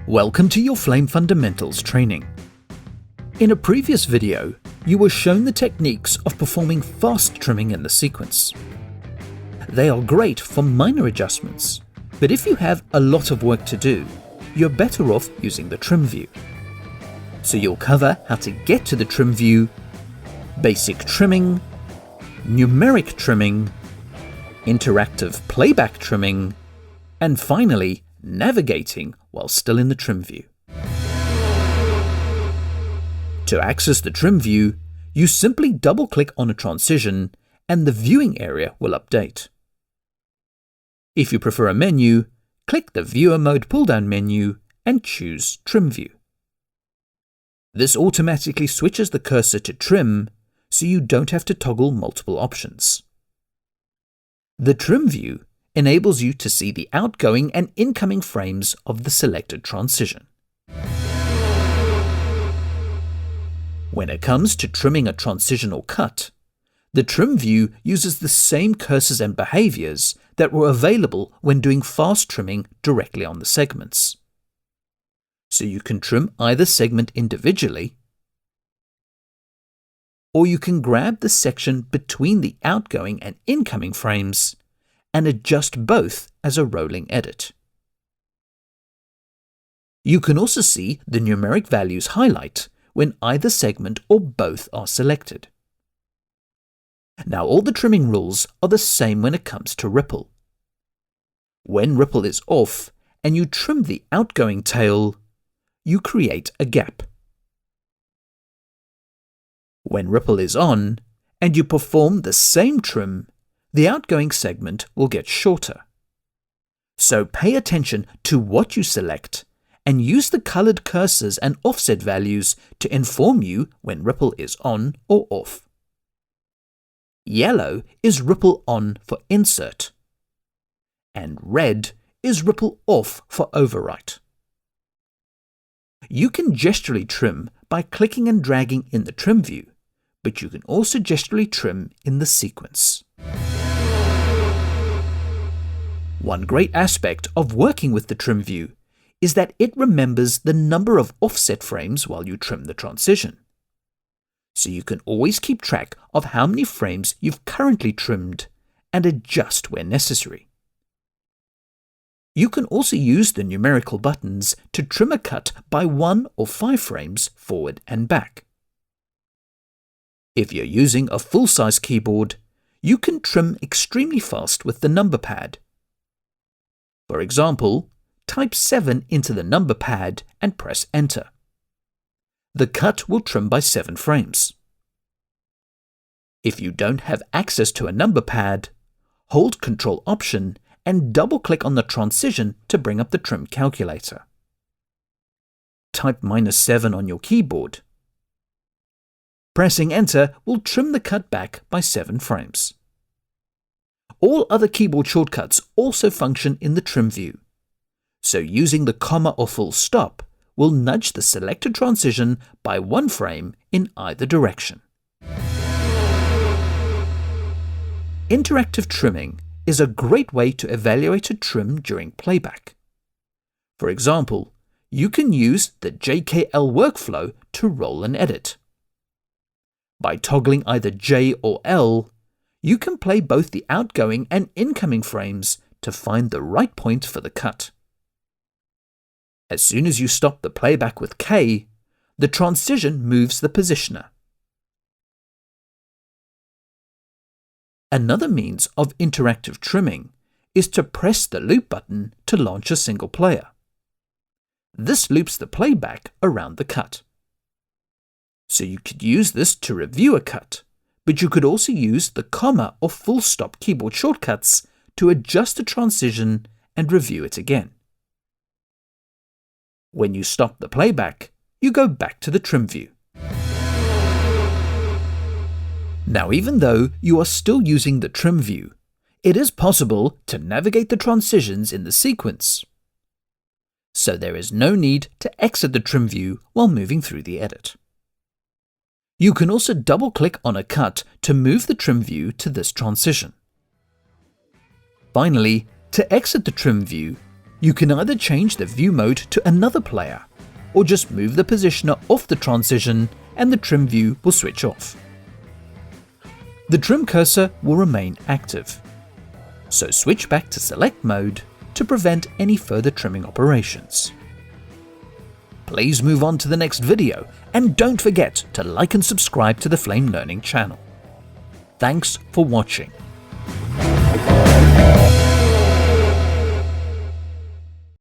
Welcome to your Flame Fundamentals training. In a previous video, you were shown the techniques of performing fast trimming in the sequence. They are great for minor adjustments, but if you have a lot of work to do, you're better off using the trim view. So you'll cover how to get to the trim view, basic trimming, numeric trimming, interactive playback trimming, and finally, navigating while still in the trim view. To access the trim view, you simply double-click on a transition and the viewing area will update. If you prefer a menu, click the Viewer Mode pull-down menu and choose Trim View. This automatically switches the cursor to trim, so you don't have to toggle multiple options. The trim view enables you to see the outgoing and incoming frames of the selected transition. When it comes to trimming a transition or cut, the trim view uses the same cursors and behaviors that were available when doing fast trimming directly on the segments. So you can trim either segment individually, or you can grab the section between the outgoing and incoming frames and adjust both as a rolling edit. You can also see the numeric values highlight when either segment or both are selected. Now all the trimming rules are the same when it comes to ripple. When ripple is off and you trim the outgoing tail, you create a gap. When ripple is on and you perform the same trim, the outgoing segment will get shorter. So pay attention to what you select and use the colored cursors and offset values to inform you when ripple is on or off. Yellow is ripple on for insert, and red is ripple off for overwrite. You can gesturally trim by clicking and dragging in the trim view, but you can also gesturally trim in the sequence. One great aspect of working with the trim view is that it remembers the number of offset frames while you trim the transition. So you can always keep track of how many frames you've currently trimmed and adjust where necessary. You can also use the numerical buttons to trim a cut by 1 or 5 frames forward and back. If you're using a full-size keyboard, you can trim extremely fast with the number pad. For example, type 7 into the number pad and press Enter. The cut will trim by 7 frames. If you don't have access to a number pad, hold Ctrl Option and double-click on the transition to bring up the trim calculator. Type -7 on your keyboard. Pressing Enter will trim the cut back by 7 frames. All other keyboard shortcuts also function in the trim view, so using the comma or full stop will nudge the selected transition by 1 frame in either direction. Interactive trimming is a great way to evaluate a trim during playback. For example, you can use the JKL workflow to roll and edit. By toggling either J or L, you can play both the outgoing and incoming frames to find the right point for the cut. As soon as you stop the playback with K, the transition moves the positioner. Another means of interactive trimming is to press the loop button to launch a single player. This loops the playback around the cut. So you could use this to review a cut, but you could also use the comma or full stop keyboard shortcuts to adjust the transition and review it again. When you stop the playback, you go back to the trim view. Now, even though you are still using the trim view, it is possible to navigate the transitions in the sequence. So there is no need to exit the trim view while moving through the edit. You can also double-click on a cut to move the trim view to this transition. Finally, to exit the trim view, You can either change the view mode to another player, or just move the positioner off the transition and the trim view will switch off. The trim cursor will remain active, so switch back to select mode to prevent any further trimming operations. Please move on to the next video and don't forget to like and subscribe to the Flame Learning channel. Thanks for watching.